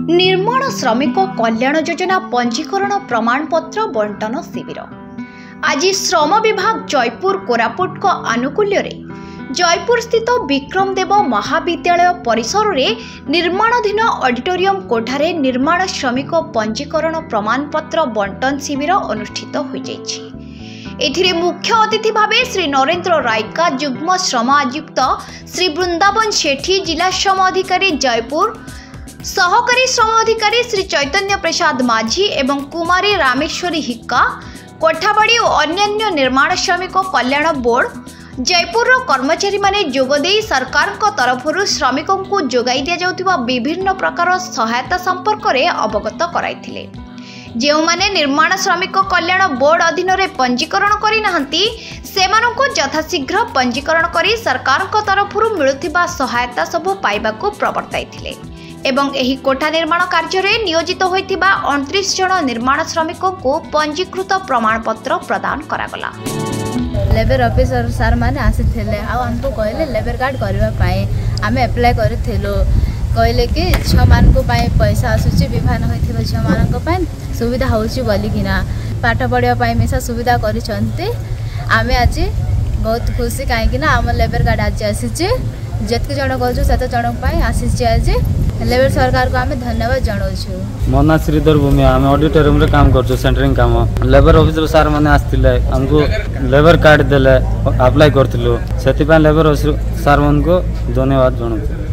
निर्माण श्रमिक कल्याण योजना पंजीकरण प्रमाणपत्र बंटन शिविर आज श्रम विभाग जयपुर कोरापुट को आनुकूल्य जयपुर स्थित विक्रमदेव महाविद्यालय परिसर में निर्माणाधीन ऑडिटोरियम कोठारे निर्माण श्रमिक पंजीकरण प्रमाणपत्र बंटन शिविर अनुष्ठित हो एथिरे मुख्य अतिथि भावे श्री नरेंद्र रायका युग्म श्रम आयुक्त श्री वृंदावन शेठी जिला श्रम अधिकारी जयपुर सहकारी श्रम अधिकारी श्री चैतन्य प्रसाद माझी एवं कुमारी रामेश्वरी हिक्का कोठाबाड़ी और अन्य निर्माण श्रमिक कल्याण बोर्ड जयपुर कर्मचारी माने जोगदे सरकार तरफ श्रमिकों को जोगाई दि जाउथिबा विभिन्न प्रकार सहायता संपर्क में अवगत कराइथिले। जो माने निर्माण श्रमिक कल्याण बोर्ड अधीन रे पंजीकरण करि नाहंती सेमानंको यथाशीघ्र पंजीकरण करी सरकार तरफ मिलुथिबा सहायता सब पाइबाकू प्रवर्ताइथिले एवं एही कोठा निर्माण कार्य रे नियोजित होइथिबा 29 जन निर्माण श्रमिकों को पंजीकृत प्रमाणपत्र प्रदान करागला। लेबर ऑफिसर सर माने आसीथिले आ हमको कहले लेबर कार्ड करबा पाए आमे अप्लाई करथिलो कहले कि छ मान को पाए पैसा आसुची विभान होइथिबा छ मान को पाए सुविधा होउची बोली किना पाठ पढिया पाए मेसा सुविधा करिसंते आमे आज बहुत खुशी काहे कि ना हम लेबर कार्ड आज आसीची जतके जण कहजो सत जण पाए आसीची आज लेबर सरकार को आमे धन्यवाद जणाउछु। मोना श्रीधर भूमि आमे ऑडिटोरियम रे काम करजो सेंटरिंग काम लेबर ऑफिसर सर माने आस्तिले हमको लेबर कार्ड देले अप्लाई करथिलो सेति पय लेबर सर मन को धन्यवाद जणाउछु।